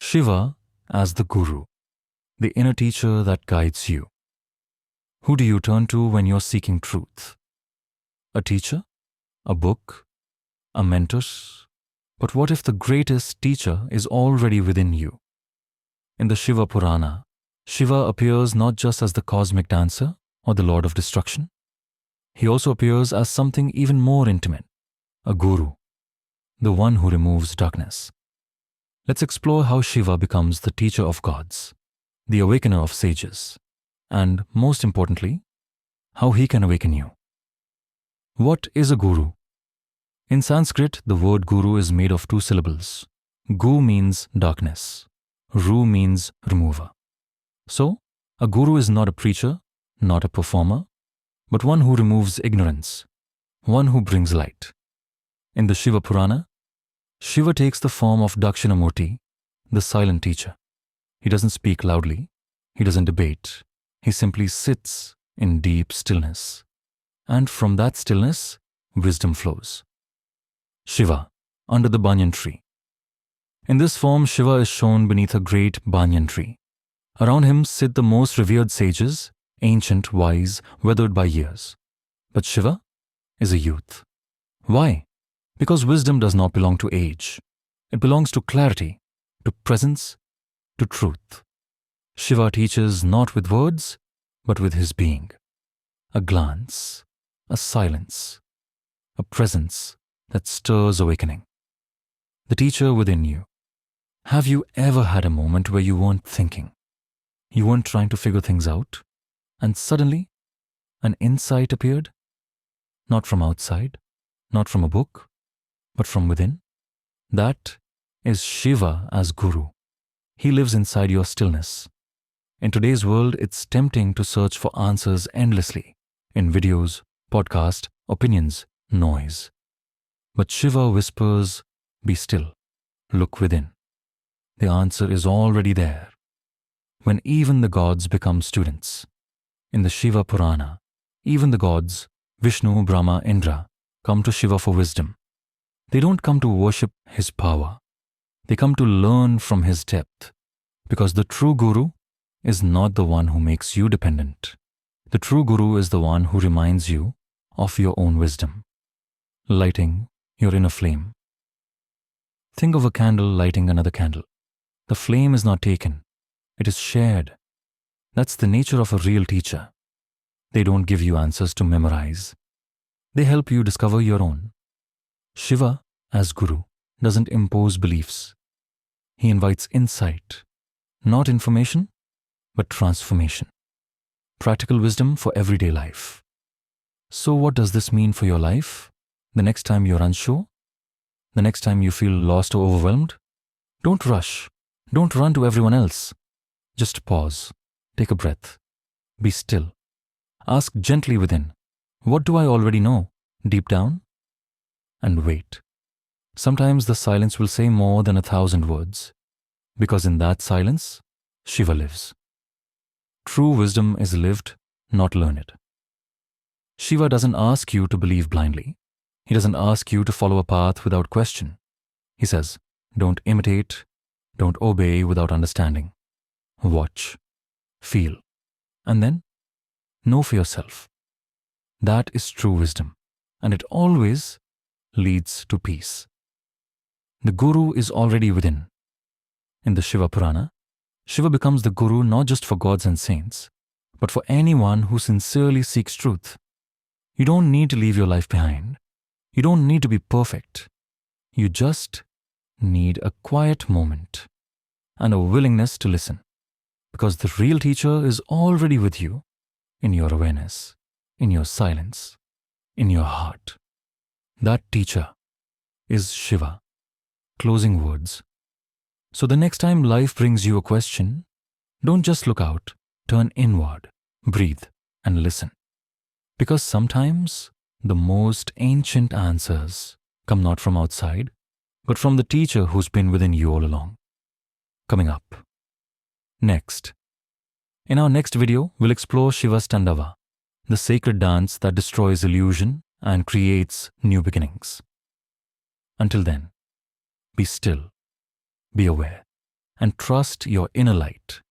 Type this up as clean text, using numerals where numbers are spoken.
Shiva as the Guru, the inner teacher that guides you. Who do you turn to when you're seeking truth? A teacher? A book? A mentor? But what if the greatest teacher is already within you? In the Shiva Purana, Shiva appears not just as the cosmic dancer or the lord of destruction. He also appears as something even more intimate, a guru, the one who removes darkness. Let's explore how Shiva becomes the teacher of gods, the awakener of sages, and most importantly, how he can awaken you. What is a guru? In Sanskrit, the word guru is made of two syllables. Gu means darkness. Ru means remover. So, a guru is not a preacher, not a performer, but one who removes ignorance, one who brings light. In the Shiva Purana, Shiva takes the form of Dakshinamurti, the silent teacher. He doesn't speak loudly, he doesn't debate, he simply sits in deep stillness. And from that stillness, wisdom flows. Shiva, under the banyan tree. In this form, Shiva is shown beneath a great banyan tree. Around him sit the most revered sages, ancient, wise, weathered by years. But Shiva is a youth. Why? Because wisdom does not belong to age. It belongs to clarity, to presence, to truth. Shiva teaches not with words, but with his being. A glance, a silence, a presence that stirs awakening. The teacher within you. Have you ever had a moment where you weren't thinking? You weren't trying to figure things out, and suddenly an insight appeared? Not from outside, not from a book, but from within. That is Shiva as Guru. He lives inside your stillness. In today's world, it's tempting to search for answers endlessly in videos, podcasts, opinions, noise. But Shiva whispers, be still, look within. The answer is already there. When even the gods become students. In the Shiva Purana, even the gods, Vishnu, Brahma, Indra, come to Shiva for wisdom. They don't come to worship his power. They come to learn from his depth. Because the true Guru is not the one who makes you dependent. The true Guru is the one who reminds you of your own wisdom, lighting your inner flame. Think of a candle lighting another candle. The flame is not taken. It is shared. That's the nature of a real teacher. They don't give you answers to memorize. They help you discover your own. Shiva, as Guru, doesn't impose beliefs. He invites insight, not information, but transformation. Practical wisdom for everyday life. So what does this mean for your life? The next time you're unsure? The next time you feel lost or overwhelmed? Don't rush. Don't run to everyone else. Just pause. Take a breath. Be still. Ask gently within, what do I already know, deep down? And wait. Sometimes the silence will say more than 1,000 words, because in that silence, Shiva lives. True wisdom is lived, not learned. Shiva doesn't ask you to believe blindly. He doesn't ask you to follow a path without question. He says, don't imitate, don't obey without understanding. Watch, feel, and then know for yourself. That is true wisdom, and it always leads to peace. The Guru is already within. In the Shiva Purana, Shiva becomes the Guru not just for gods and saints, but for anyone who sincerely seeks truth. You don't need to leave your life behind. You don't need to be perfect. You just need a quiet moment and a willingness to listen, because the real teacher is already with you in your awareness, in your silence, in your heart. That teacher is Shiva. Closing words. So the next time life brings you a question, don't just look out, turn inward, breathe, and listen. Because sometimes the most ancient answers come not from outside, but from the teacher who's been within you all along. Coming up. Next. In our next video, we'll explore Shiva's Tandava, the sacred dance that destroys illusion and creates new beginnings. Until then, be still, be aware, and trust your inner light.